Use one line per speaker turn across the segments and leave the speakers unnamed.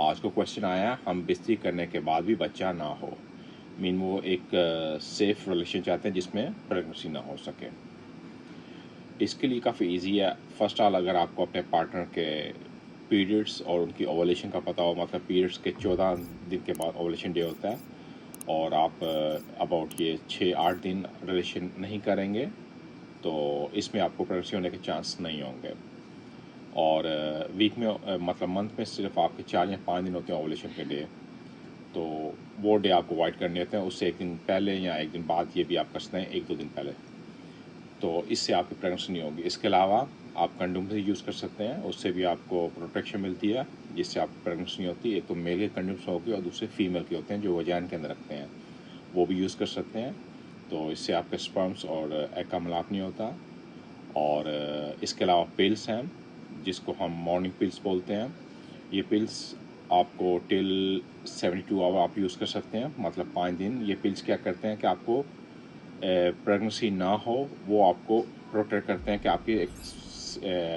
آج کو کوشچن آیا ہم بستری کرنے کے بعد بھی بچہ نہ ہو، وہ ایک سیف ریلیشن چاہتے ہیں جس میں پریگنسی نہ ہو سکے۔ اس کے لیے کافی ایزی ہے۔ فرسٹ آل اگر آپ کو اپنے پارٹنر کے پیریڈس اور ان کی اوولیشن کا پتہ ہو، مطلب پیریڈس کے 14 دن کے بعد اوولیشن ڈے ہوتا ہے، اور آپ اباؤٹ یہ 6-8 دن ریلیشن نہیں کریں گے تو اس میں آپ کو پریگنسی ہونے کے چانس نہیں ہوں گے۔ اور ویک میں مطلب منتھ میں صرف آپ کے 4 یا 5 دن ہوتے ہیں اوولیشن کے ڈے، تو وہ ڈے آپ کو اوائڈ کرنے ہوتے ہیں۔ اس سے 1 دن پہلے یا 1 دن بعد یہ بھی آپ کر سکتے ہیں 1-2 دن پہلے، تو اس سے آپ کی پریگنسی نہیں ہوگی۔ اس کے علاوہ آپ کنڈوم بھی یوز کر سکتے ہیں، اس سے بھی آپ کو پروٹیکشن ملتی ہے جس سے آپ کی پریگنسی نہیں ہوتی۔ ایک تو میل کے کنڈومس ہوگی اور دوسرے فیمیل کے ہوتے ہیں جو وجائن کے اندر رکھتے ہیں، وہ بھی یوز کر سکتے ہیں، تو اس سے آپ کے اسپرمس اور ایگ کا ملاپ نہیں ہوتا۔ اور اس کے علاوہ پلس ہیں جس کو ہم مارننگ پلس بولتے ہیں۔ یہ پلس آپ کو ٹل 72 آور آپ یوز کر سکتے ہیں، مطلب 5 دن۔ یہ پلس کیا کرتے ہیں کہ آپ کو پریگنسی نہ ہو، وہ آپ کو پروٹیکٹ کرتے ہیں کہ آپ کی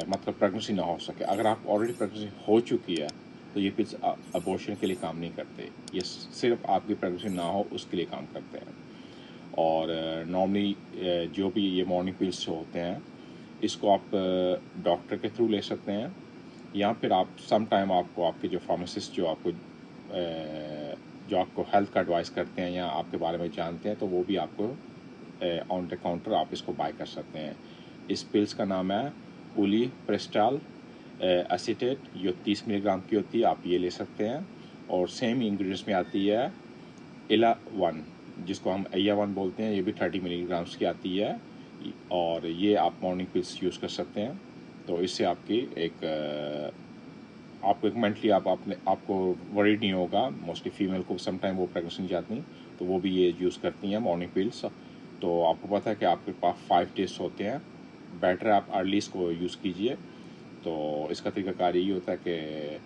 مطلب پریگنسی نہ ہو سکے۔ اگر آپ آلریڈی پریگنسی ہو چکی ہے تو یہ پلس ابورشن کے لیے کام نہیں کرتے، یہ صرف آپ کی پریگنسی نہ ہو اس کے لیے کام کرتے ہیں۔ اور نارملی جو بھی یہ مارننگ پلس ہوتے ہیں اس کو آپ ڈاکٹر کے تھرو لے سکتے ہیں، یا پھر آپ سم ٹائم آپ کو آپ کے جو فارماسسٹ جو آپ کو ہیلتھ کا ایڈوائز کرتے ہیں یا آپ کے بارے میں جانتے ہیں، تو وہ بھی آپ کو آن دا کاؤنٹر آپ اس کو بائی کر سکتے ہیں۔ اس پلس کا نام ہے اولی پریسٹال ایسیٹیٹ، جو 30 ملی گرام کی ہوتی ہے، آپ یہ لے سکتے ہیں۔ اور سیم انگریڈینٹس میں آتی ہے ایلا 1 جس کو ہم ایا 1 بولتے ہیں، یہ بھی 30 ملی گرامس کی آتی ہے، اور یہ آپ مارننگ پلس یوز کر سکتے ہیں۔ تو اس سے آپ کی ایک مینٹلی آپ کو ورڈ نہیں ہوگا۔ موسٹلی فیمیل کو سم ٹائم وہ پریگنسی نہیں جاتی، تو وہ بھی یہ یوز کرتی ہیں مارننگ پلس۔ تو آپ کو پتہ ہے کہ آپ کے پاس 5 ڈیز ہوتے ہیں، بیٹر آپ ارلی اس کو یوز کیجئے۔ تو اس کا طریقہ کار یہی ہوتا ہے کہ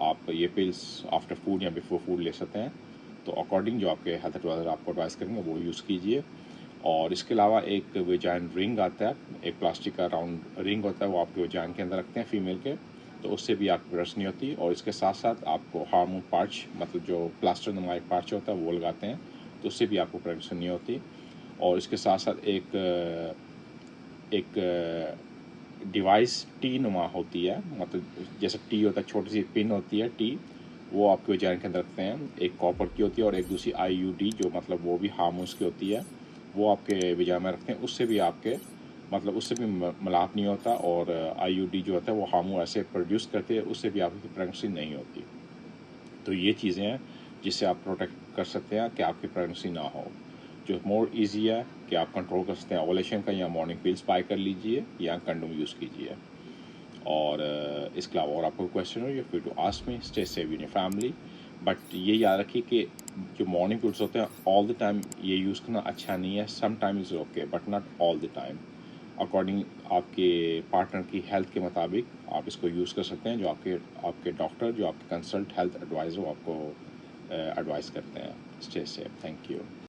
آپ یہ پلس آفٹر فوڈ یا بیفور فوڈ لے سکتے ہیں، تو اکارڈنگ جو آپ کے ہیلتھ ایڈوائزر آپ کو ایڈوائز کریں گے وہ یوز کیجئے۔ اور اس کے علاوہ ایک ویجائن رنگ آتا ہے، ایک پلاسٹک کا راؤنڈ رنگ ہوتا ہے، وہ آپ کے ویجائن کے اندر رکھتے ہیں فیمیل کے، تو اس سے بھی آپ کی پریگنسی نہیں ہوتی۔ اور اس کے ساتھ ساتھ آپ کو ہارمون پارچ، مطلب جو پلاسٹر نما ایک پارچ ہوتا ہے وہ لگاتے ہیں، تو اس سے بھی آپ کو پریگنسی نہیں ہوتی۔ اور اس کے ساتھ ساتھ ایک ڈیوائس ٹی نما ہوتی ہے، مطلب جیسے ٹی ہوتا ہے، چھوٹی سی پن ہوتی ہے ٹی، وہ آپ کے ویجائن کے اندر رکھتے ہیں، ایک کاپر کی ہوتی ہے اور ایک دوسری آئی یو ڈی جو مطلب وہ بھی ہارمونس کی ہوتی ہے، وہ آپ کے ویجائن میں رکھتے ہیں۔ اس سے بھی آپ کے مطلب اس سے بھی ملاپ نہیں ہوتا، اور آئی یو ڈی جو ہوتا ہے وہ ہارمون ایسے پروڈیوس کرتے ہیں، اس سے بھی آپ کی پریگنسی نہیں ہوتی۔ تو یہ چیزیں ہیں جس سے آپ پروٹیکٹ کر سکتے ہیں کہ آپ کی پریگنسی نہ ہو۔ جو مور ایزی ہے کہ آپ کنٹرول کر سکتے ہیں اوولیشن کا، یا مارننگ پلس بائی کر لیجئے یا کنڈوم یوز کیجئے۔ اور اس کے علاوہ اور آپ کو کویشچن ہو، you free to ask me, stay safe in your family. But یہ یاد رکھیے کہ جو مارننگ پلس ہوتے ہیں آل دا ٹائم یہ یوز کرنا اچھا نہیں ہے، some time is okay but not all the time. According آپ کے پارٹنر کی ہیلتھ کے مطابق آپ اس کو یوز کر سکتے ہیں، جو آپ کے ڈاکٹر، جو آپ کے کنسلٹ ہیلتھ ایڈوائزر آپ کو ایڈوائز کرتے ہیں۔ Stay safe, thank you.